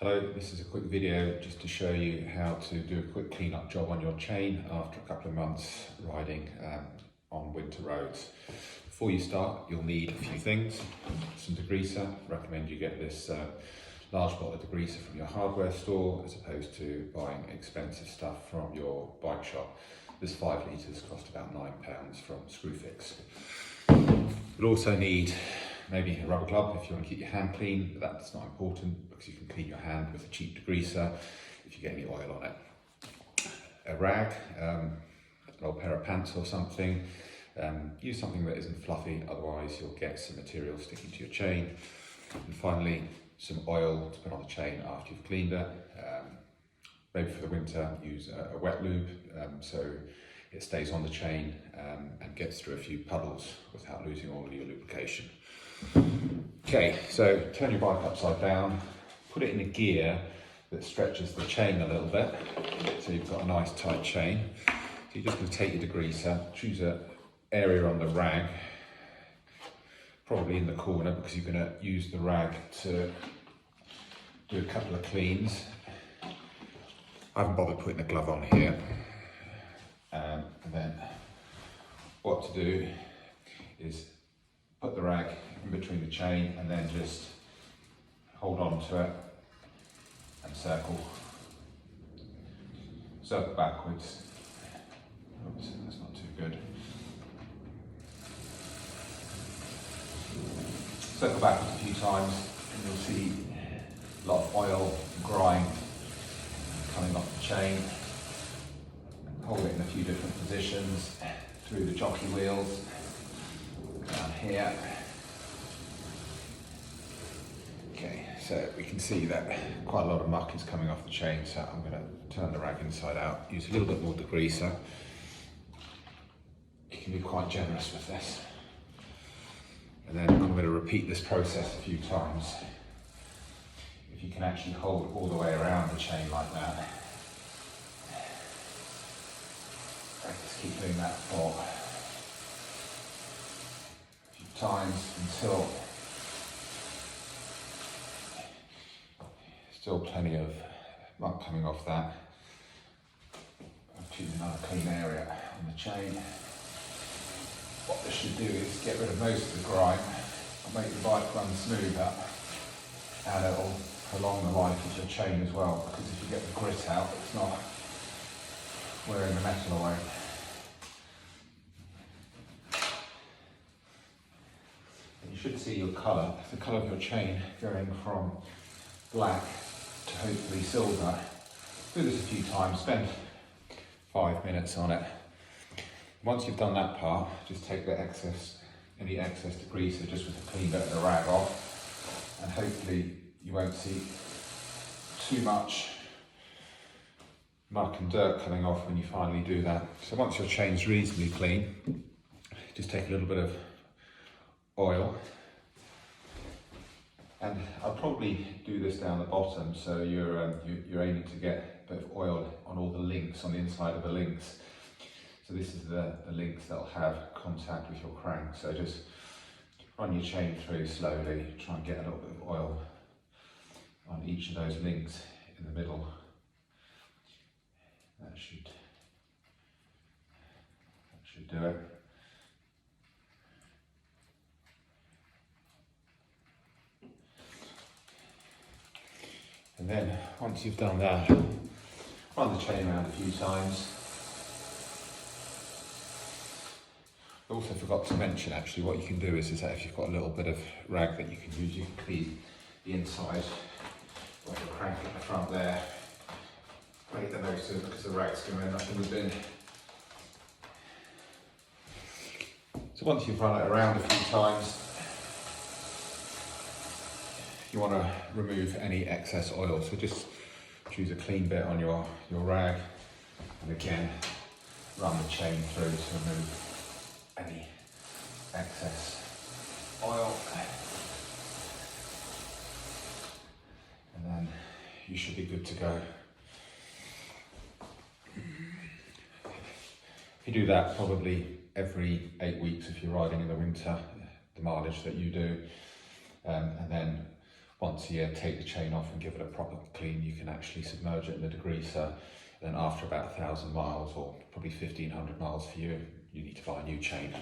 Hello, this is a quick video just to show you how to do a quick clean-up job on your chain after a couple of months riding on winter roads. Before you start, you'll need a few things. Some degreaser. Recommend you get this large bottle of degreaser from your hardware store as opposed to buying expensive stuff from your bike shop. This 5 litres cost about £9 from Screwfix. You'll also need maybe a rubber glove if you want to keep your hand clean, but that's not important because you can clean your hand with a cheap degreaser if you get any oil on it. A rag, an old pair of pants or something. Use something that isn't fluffy, otherwise you'll get some material sticking to your chain. And finally, some oil to put on the chain after you've cleaned it. Maybe for the winter, use a wet lube so it stays on the chain and gets through a few puddles without losing all of your lubrication. Okay, so turn your bike upside down, put it in a gear that stretches the chain a little bit, so you've got a nice tight chain. So you're just going to take your degreaser, choose an area on the rag, probably in the corner because you're going to use the rag to do a couple of cleans. I haven't bothered putting a glove on here. And then what to do is put the rag in between the chain and then just hold on to it and circle backwards. Oops, that's not too good. Circle backwards a few times and you'll see a lot of oil and grime coming off the chain. Hold it in a few different positions through the jockey wheels, down here. Okay, so we can see that quite a lot of muck is coming off the chain, so I'm going to turn the rag inside out, use a little bit more degreaser. You can be quite generous with this. And then I'm going to repeat this process a few times. If you can actually hold all the way around the chain like that. Just keep doing that for a few times until still plenty of muck coming off that. I'll choose another clean area on the chain. What this should do is get rid of most of the grime and make the bike run smoother, and it'll prolong the life of your chain as well, because if you get the grit out, it's not wearing the metal away. And you should see your colour, the colour of your chain going from black to hopefully silver. Do this a few times, spend 5 minutes on it. Once you've done that part, just take the excess, any excess degreaser just with a clean bit of the rag off, and hopefully you won't see too much muck and dirt coming off when you finally do that. So once your chain's reasonably clean, just take a little bit of oil, and I'll probably do this down the bottom so you're aiming to get a bit of oil on all the links, on the inside of the links. So this is the links that'll have contact with your crank. So just run your chain through slowly, try and get a little bit of oil on each of those links in the middle. That should do it. And then once you've done that, run the chain around a few times. I also forgot to mention actually what you can do is that if you've got a little bit of rag that you can use, you can clean the inside where the crank at the front there. Make the most of it because the rag's going to end up in the bin. So once you've run it around a few times, you want to remove any excess oil. So just choose a clean bit on your rag, and again run the chain through to remove any excess oil, and then you should be good to go. If you do that probably every 8 weeks if you're riding in the winter, the mileage that you do, and then once a year, take the chain off and give it a proper clean. You can actually submerge it in the degreaser. Then after about 1,000 miles, or probably 1,500 miles for you, you need to buy a new chain.